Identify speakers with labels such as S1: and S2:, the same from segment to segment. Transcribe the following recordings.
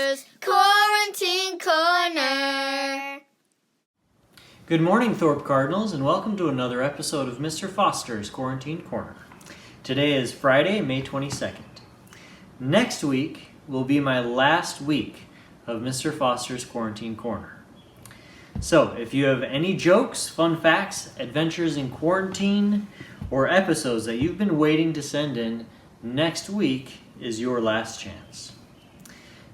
S1: Foster's Quarantine Corner.
S2: Good morning, Thorpe Cardinals, and welcome to another episode of Mr. Foster's Quarantine Corner. Today is Friday, May 22nd. Next week will be my last week of Mr. Foster's Quarantine Corner. So, if you have any jokes, fun facts, adventures in quarantine, or episodes that you've been waiting to send in, next week is your last chance.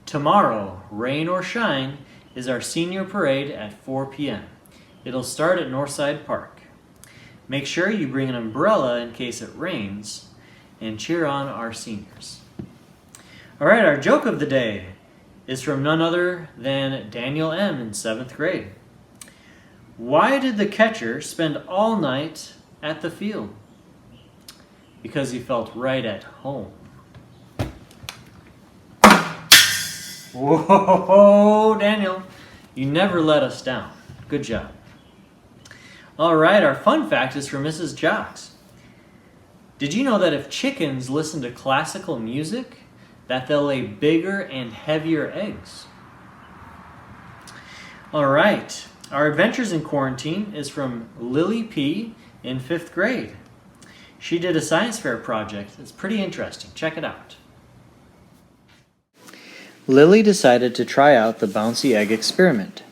S2: Tomorrow, rain or shine, is our senior parade at 4 p.m. It'll start at Northside Park. Make sure you bring an umbrella in case it rains, and cheer on our seniors. All right, our joke of the day is from none other than Daniel M. in 7th grade. Why did the catcher spend all night at the field? Because he felt right at home. Whoa, Daniel, you never let us down. Good job. All right, our fun fact is from Mrs. Jocks. Did you know that if chickens listen to classical music, that they'll lay bigger and heavier eggs? All right, our adventures in quarantine is from Lily P. in 5th grade. She did a science fair project. It's pretty interesting. Check it out. Lily decided to try out the bouncy egg experiment.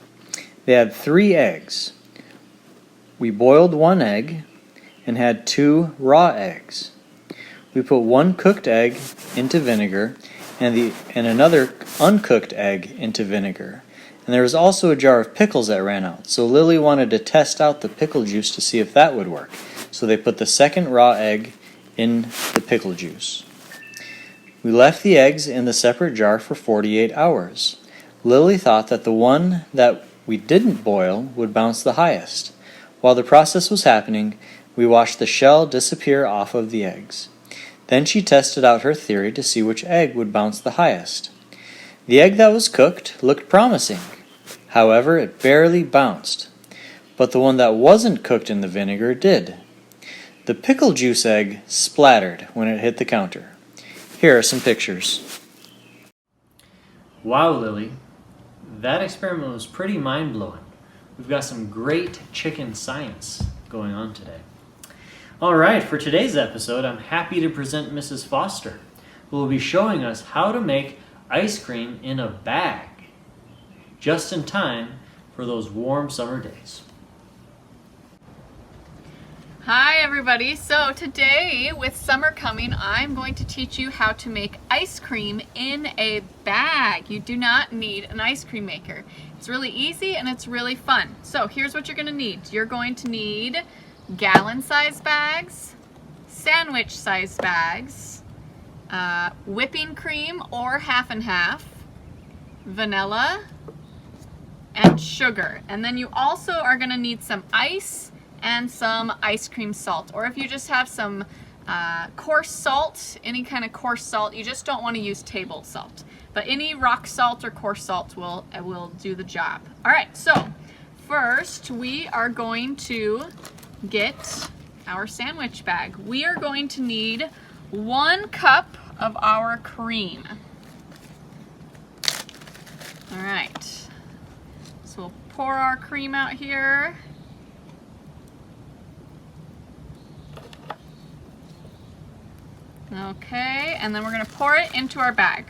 S2: They had 3 eggs. We boiled 1 egg and had 2 raw eggs. We put 1 cooked egg into vinegar and another uncooked egg into vinegar. And there was also a jar of pickles that ran out, so Lily wanted to test out the pickle juice to see if that would work. So they put the second raw egg in the pickle juice. We left the eggs in the separate jar for 48 hours. Lily thought that the one that we didn't boil would bounce the highest. While the process was happening, we watched the shell disappear off of the eggs. Then she tested out her theory to see which egg would bounce the highest. The egg that was cooked looked promising. However, it barely bounced. But the one that wasn't cooked in the vinegar did. The pickle juice egg splattered when it hit the counter. Here are some pictures. Wow, Lily. That experiment was pretty mind-blowing. We've got some great chicken science going on today. All right, for today's episode, I'm happy to present Mrs. Foster, who will be showing us how to make ice cream in a bag, just in time for those warm summer days.
S3: Hi everybody, so today with summer coming, I'm going to teach you how to make ice cream in a bag. You do not need an ice cream maker. It's really easy and it's really fun. So here's what you're going to need. You're going to need gallon-sized bags, sandwich-sized bags, whipping cream or half and half, vanilla, and sugar. And then you also are going to need some ice and some ice cream salt, or if you just have some coarse salt, any kind of coarse salt, you just don't want to use table salt, but any rock salt or coarse salt will do the job. All right, so first we are going to get our sandwich bag. We are going to need 1 cup of our cream. All right, so we'll pour our cream out here. Okay, and then we're going to pour it into our bag.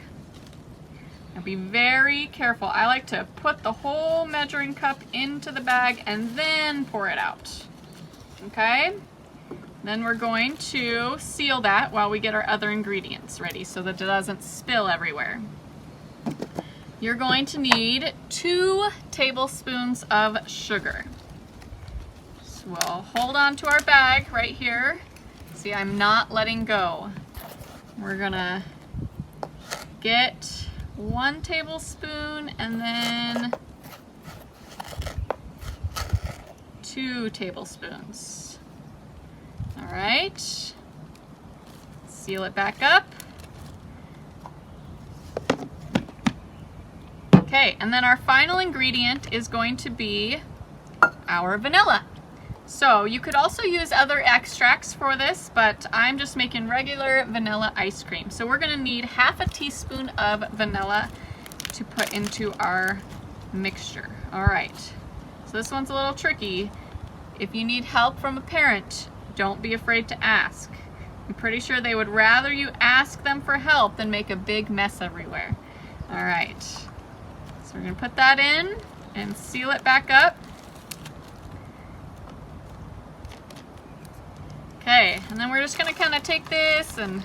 S3: Now be very careful. I like to put the whole measuring cup into the bag and then pour it out. Okay? Then we're going to seal that while we get our other ingredients ready so that it doesn't spill everywhere. You're going to need 2 tablespoons of sugar. So we'll hold on to our bag right here. See, I'm not letting go. We're gonna get 1 tablespoon and then 2 tablespoons. All right, seal it back up. Okay, and then our final ingredient is going to be our vanilla. So you could also use other extracts for this, but I'm just making regular vanilla ice cream. So we're gonna need half a teaspoon of vanilla to put into our mixture. All right, so this one's a little tricky. If you need help from a parent, don't be afraid to ask. I'm pretty sure they would rather you ask them for help than make a big mess everywhere. All right, so we're gonna put that in and seal it back up. Okay, and then we're just gonna kind of take this and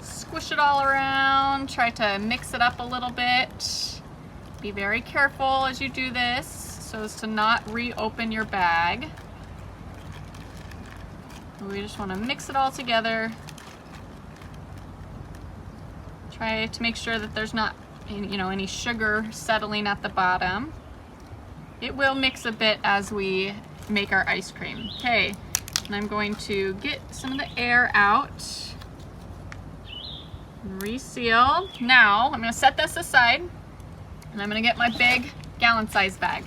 S3: squish it all around, try to mix it up a little bit. Be very careful as you do this so as to not reopen your bag. We just want to mix it all together. Try to make sure that there's not any sugar settling at the bottom. It will mix a bit as we make our ice cream. Okay, and I'm going to get some of the air out. Reseal. Now I'm going to set this aside and I'm going to get my big gallon size bag.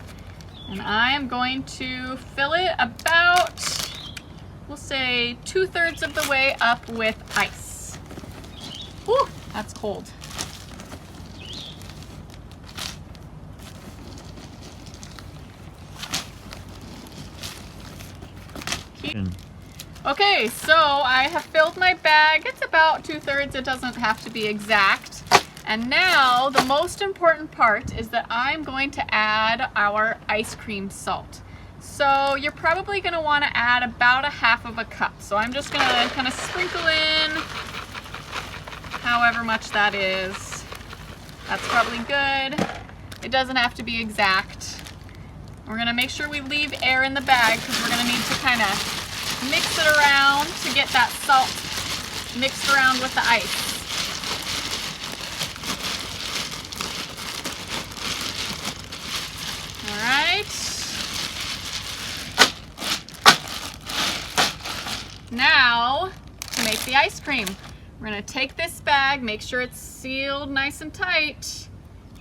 S3: And I am going to fill it about, we'll say 2/3 of the way up with ice. Whew, that's cold. Okay, so I have filled my bag. It's about 2/3, it doesn't have to be exact. And now the most important part is that I'm going to add our ice cream salt. So you're probably gonna wanna add about 1/2 cup. So I'm just gonna kind of sprinkle in however much that is. That's probably good. It doesn't have to be exact. We're gonna make sure we leave air in the bag because we're gonna need to kind of mix it around to get that salt mixed around with the ice. All right. Now, to make the ice cream, we're gonna take this bag, make sure it's sealed nice and tight.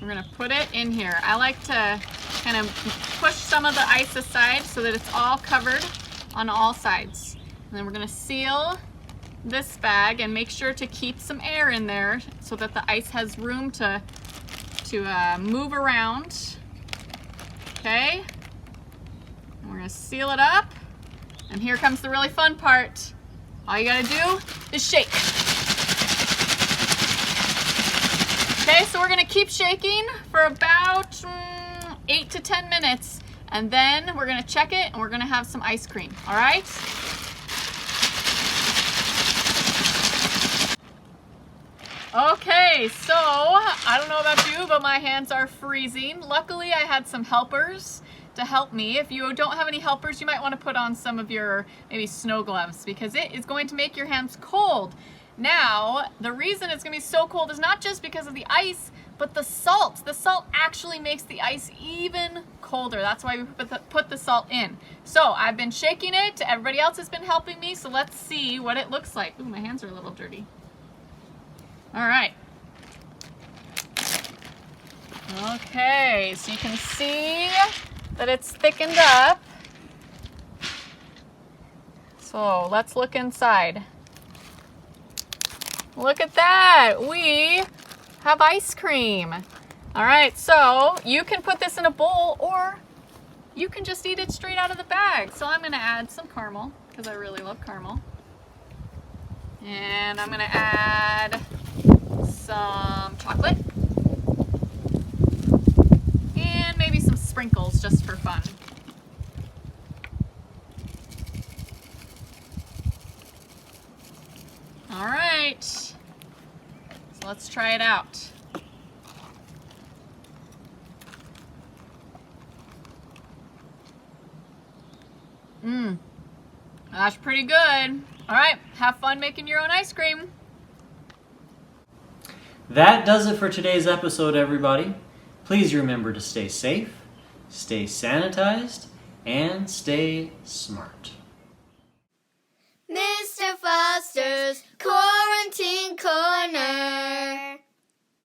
S3: We're gonna put it in here. I like to kind of push some of the ice aside so that it's all covered on all sides. And then we're gonna seal this bag and make sure to keep some air in there so that the ice has room to move around. Okay, and we're gonna seal it up. And here comes the really fun part. All you gotta do is shake. Okay, so we're gonna keep shaking for about 8 to 10 minutes. And then we're gonna check it and we're gonna have some ice cream, all right? Okay, so I don't know about you, but my hands are freezing. Luckily, I had some helpers to help me. If you don't have any helpers, you might want to put on some of your maybe snow gloves because it is going to make your hands cold. Now, the reason it's gonna be so cold is not just because of the ice, but the salt. The salt actually makes the ice even colder. That's why we put the salt in. So I've been shaking it. Everybody else has been helping me. So let's see what it looks like. Ooh, my hands are a little dirty. All right. Okay, so you can see that it's thickened up. So let's look inside. Look at that, we have ice cream. All right, so you can put this in a bowl or you can just eat it straight out of the bag. So I'm gonna add some caramel because I really love caramel. And I'm gonna add some chocolate. And maybe some sprinkles just for fun. All right, so let's try it out. That's pretty good. All right, have fun making your own ice cream.
S2: That does it for today's episode, everybody. Please remember to stay safe, stay sanitized, and stay smart.
S1: Mr. Foster's Quarantine Corner.